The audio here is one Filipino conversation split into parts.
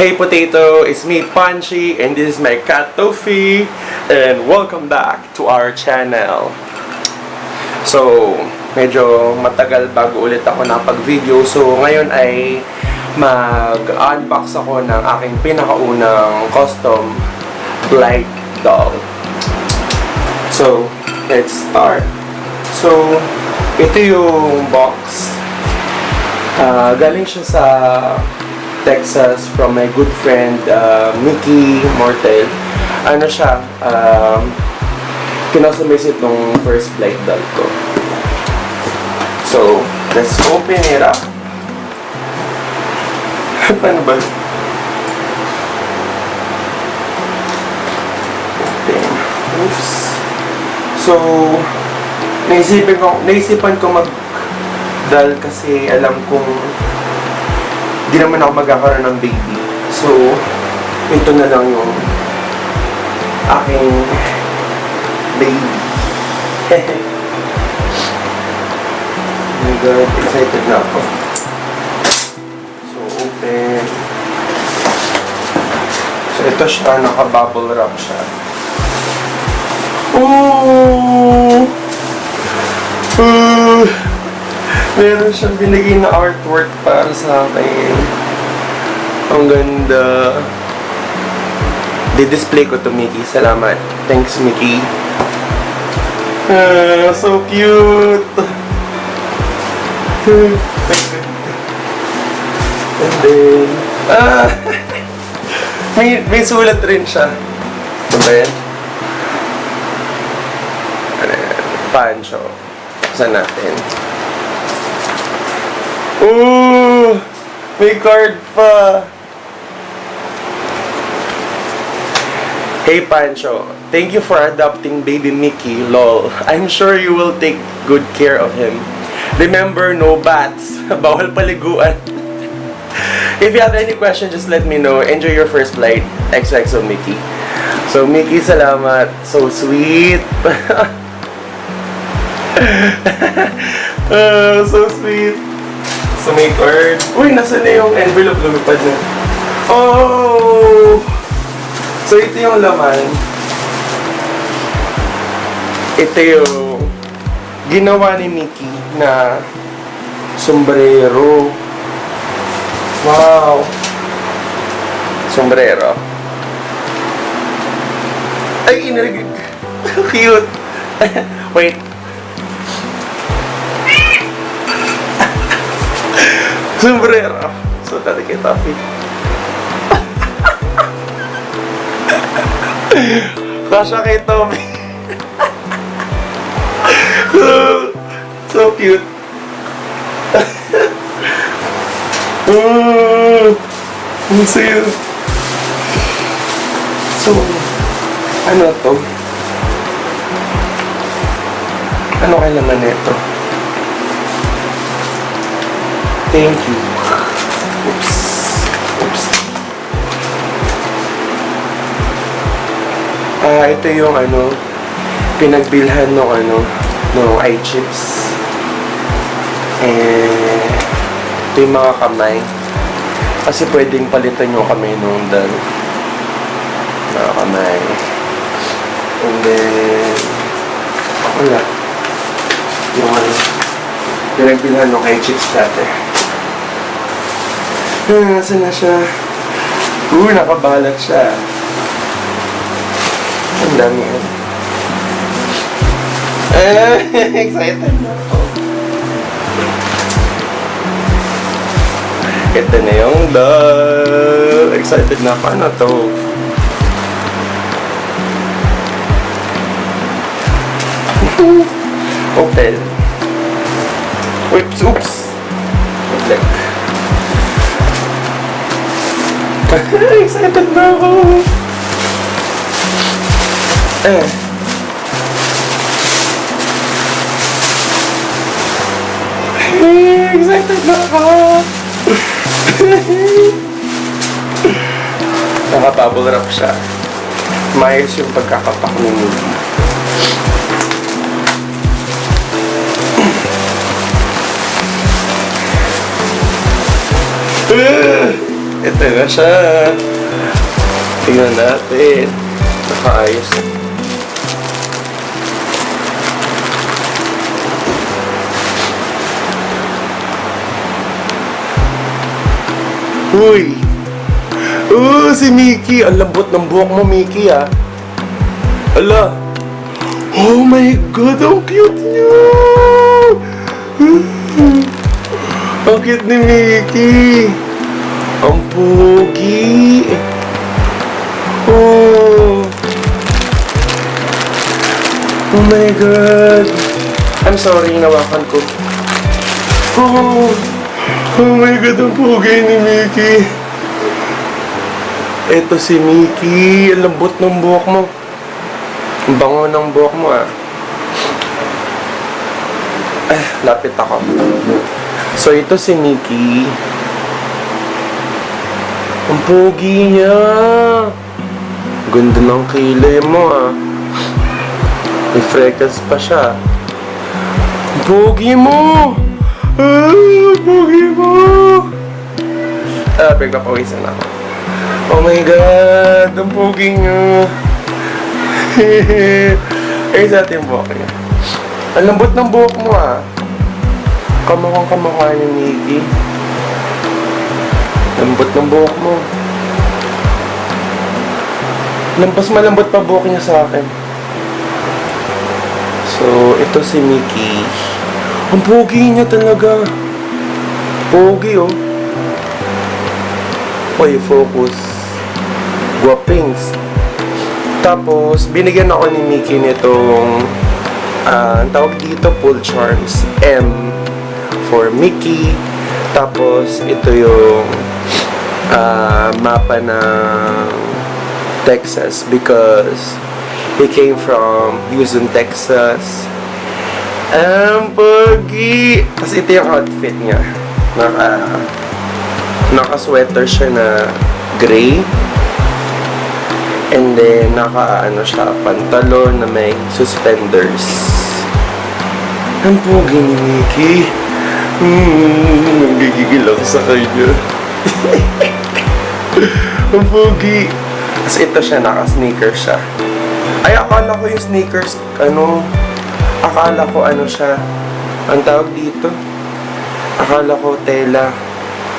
Hey potato, it's me Punchy and this is my cat Tofi and welcome back to our channel. So, medyo matagal bago ulit ako napag-video. So, ngayon ay mag-unbox ako ng aking pinakaunang custom Blythe Doll. So, let's start. So, ito yung box. Galing siya sa Texas from my good friend Miki Mortel. Ano siya, kinostomize itong first Blythe Doll ko. So, let's open it up. Paano ba? Open. Oops. So, naisipan ko mag-doll kasi alam kong di naman ako magkakaroon ng baby. So, ito na lang yung aking baby. Oh my God, excited na ako. So, open. So, ito siya, naka-bubble wrap siya. Oh! Meron siyang binigay na artwork para sa akin. Ang ganda. Di-display ko to Miki. Salamat. Thanks, Miki. So cute. And then, may sulat rin siya. Ano ba yan? Ano yan? Pancho. Saan natin? Ooh! May card pa! Hey Pancho, thank you for adopting baby Miki, lol. I'm sure you will take good care of him. Remember, no bats. Bawal paliguan. If you have any questions, just let me know. Enjoy your first flight. XOXO Miki. So Miki, salamat. So sweet. So sweet. So may card. Uy, nasa na yung envelope? Lumipad na. Oh! So ito yung laman. Ito yung ginawa ni Miki na sombrero. Wow! Sombrero. Ay, inarigid. Cute. Wait. Sombrero. So, tati kay Tofi. Kasha kay Tofi. So cute. Ang sayo. So, ano to? Ano kay laman nito? Thank you. Oops. Oops. Ito yung pinagbilhan nung eye chips. Ito yung mga kamay. Kasi pwedeng palitan yung kamay nung doll. Mga kamay. And then, wala. Yung pinagbilhan nung eye chips dati. Nasaan na siya? Nakabalat siya. Ang dami yan. Excited na ako. Ito na yung doll. Excited na ako. Ano to? Open. Oops. Like. Excited na ako. Excited na ako. Naka-bubble wrap siya. Mayos yung pagkakapak ni Miki. Ito na siya. Tingnan natin. Nakaayos. Uy! Oh, si Miki! Ang lambot ng buhok mo, Miki, ah. Ala! Oh my God! Ang cute niya! Ang cute ni Miki! Ang pogi! Oh! Oh my God! I'm sorry, nawakan ko. Oh! Oh my God, ang pogi ni Miki. Ito si Miki. Ang lambot ng buhok mo. Ang bango ng buhok mo, ah. Lapit ako. So, ito si Miki. Ang pogi niya. Ganda ng kilay mo, ah. May freckles pa siya. Ang pogi mo! Pogi mo! Pagpapawisan ako. Oh my God! Ang pogi niya! Ayun sa ating buhok niya. Ang lambot ng buhok mo, ah. Kamukhang kamukha ni Miki. Lambot ng buhok mo. Malambot pa buhok niya sa akin. So, ito si Miki. Ang pogi niya talaga. Pogi, oh. Okay, focus. Guwapings. Tapos, binigyan ako ni Miki nitong ang tawag dito, Pull Charms. M for Miki. Tapos, ito yung mapa ng Texas because he came from Houston, Texas. Ang pogi! Tapos ito yung outfit niya. Naka-sweater siya na gray. And then, siya, pantalon na may suspenders. Ang pogi ni Miki. Nagigigil ako sa kanya. Ang pogi. Tapos ito siya, naka-sneakers siya. Ay, akala ko yung sneakers, akala ko siya, ang tawag dito, akala ko tela,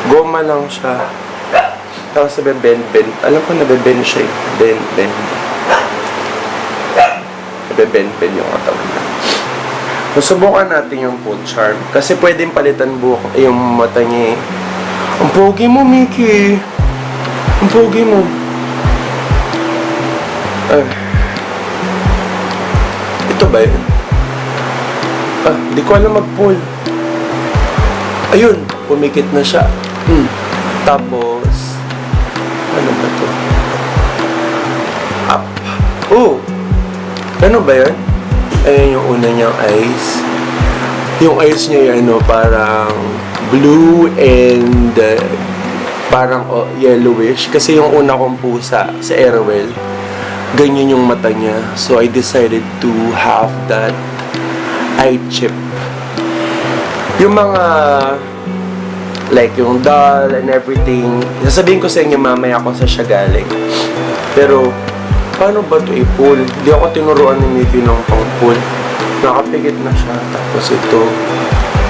goma lang siya. Tapos nabe-bend. Alam ko nabe-bend siya eh. Bend. Nabe-bend yung katawan niya. Susubukan natin yung Pull Charm. Kasi pwedeng palitan buhok yung mata niya eh. Ang pogi mo, Miki. Ang pogi mo. Ito ba yun? Di ko alam mag-pull. Ayun, pumikit na siya. Tapos, ano ba ito? Up. Oh! Ano ba yun? Ayan yung una niyang eyes. Yung eyes niya yung parang blue and parang yellowish. Kasi yung una kong pusa sa Airwell, ganyan yung mata niya. So, I decided to have that eye chip. Yung mga like yung doll and everything, sasabihin ko sa inyo mamaya kung sa siya galing. Pero, paano ba ito i-pull? Hindi ako tinuruan ni Miki ng pang-pull. Nakapigit na siya. Tapos ito.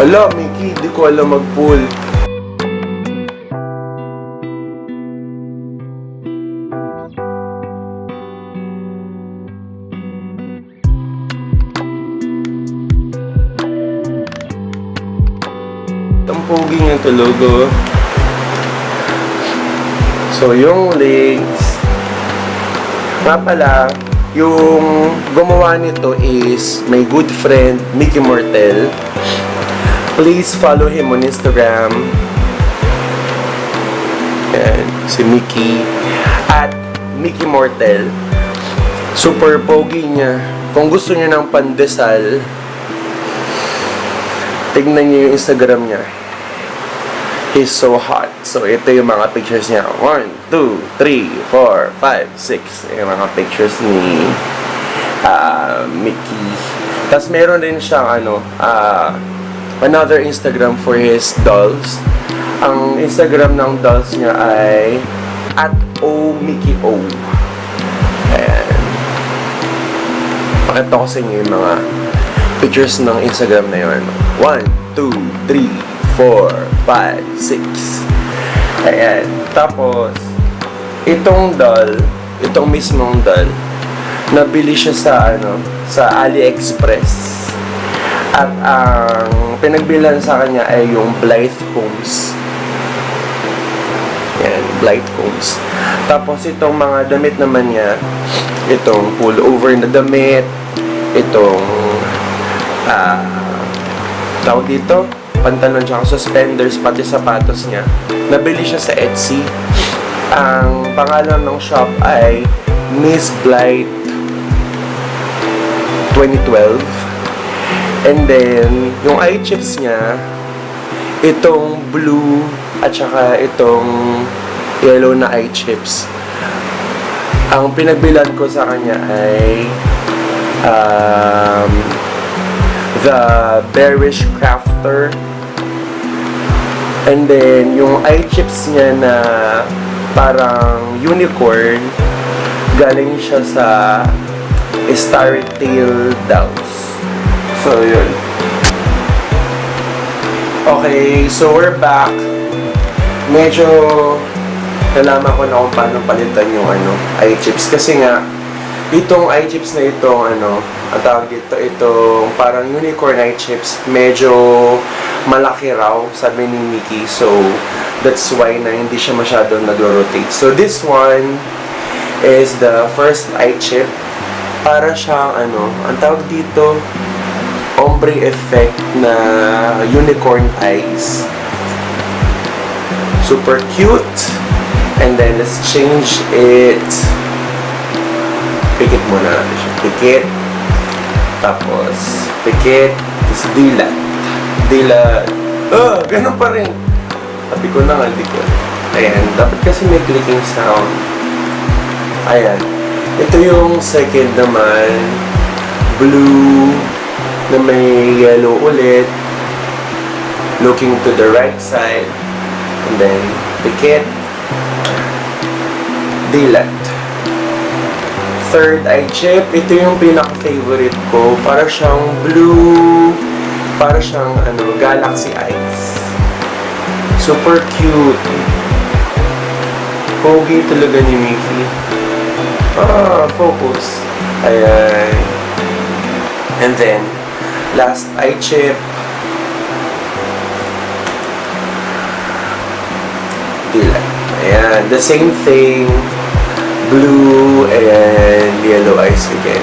Ala, Miki, di ko alam mag-pull. Ang pogi niya talaga. So, yung legs. Nga pala, yung gumawa nito is my good friend, Miki Mortel. Please follow him on Instagram. Ayan, si Miki. At Miki Mortel. Super pogi niya. Kung gusto niya ng pandesal, tignan niyo yung Instagram niya. He's so hot. So, ito yung mga pictures niya. 1, 2, 3, 4, 5, 6. Yung mga pictures ni Miki. Tapos, meron din siyang another Instagram for his dolls. Ang Instagram ng dolls niya ay @Miki. Ayan. Pakita ko sa inyo yung mga pictures ng Instagram na yun. 1, 2, 3, 4, 5, 6. Ayan. Tapos, itong mismong doll, nabili siya sa AliExpress. At ang pinagbilan sa kanya ay yung Blythe Homes. Yan, Blythe Homes. Tapos itong mga damit naman niya, itong pullover na damit, itong tawag dito, pantalon tsaka suspenders, pati sapatos niya. Nabili siya sa Etsy. Ang pangalan ng shop ay Miss Blythe 2012. And then, yung eye chips niya, itong blue at saka itong yellow na eye chips. Ang pinagbilan ko sa kanya ay the Bearish Crafter. And then, yung eye chips niya na parang unicorn, galing siya sa Starry Tail Dolls. So, yun. Okay, so we're back. Medyo nalaman ko na kung paano palitan yung eye chips. Kasi nga, itong eye chips na itong ang tawag dito, itong parang unicorn eye chips, medyo malaki raw, sabi ni Miki. So, that's why na hindi siya masyadong nag-rotate. So, this one is the first eye chip. Para siyang ang tawag dito, ombre effect na unicorn eyes. Super cute. And then, let's change it. Pikit muna natin siya. Pikit. Tapos, pikit. Tapos, dilat. Dilat. Ganun pa rin. Sabi ko na nga, di ko. Ayan. Dapat kasi may clicking sound. Ayan. Ito yung second naman. Blue. Na may yellow ulit, looking to the right side, and then pikit, dilat. Third eye chip, ito yung pinaka-favorite ko, para siyang blue, para siyang galaxy eyes. Super cute. Pogi talaga ni Miki. Focus. Ayan. And then, last eye chip. Dilat. Ayan. The same thing. Blue and yellow eyes again.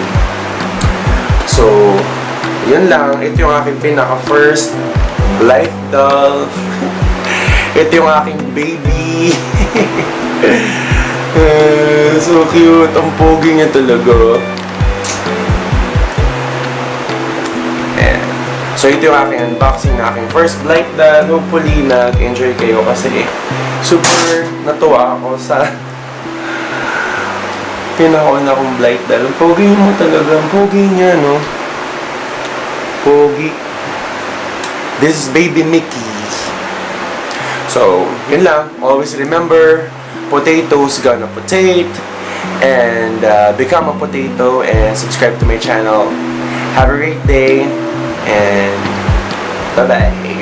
So, yun lang. Ito yung aking pinaka-first Blythe Doll. Ito yung aking baby. So cute. Ang pogi niya talaga. So, ito yung aking unboxing na aking first Blythe Doll. Hopefully, nag-enjoy kayo kasi super natuwa ako sa pinakauna kong Blythe Doll. Ang pogi mo talaga. Ang pogi niya, no? Pogi. This is baby Miki. So, yun lang. Always remember, potatoes gonna potate. And become a potato and subscribe to my channel. Have a great day. And bye-bye.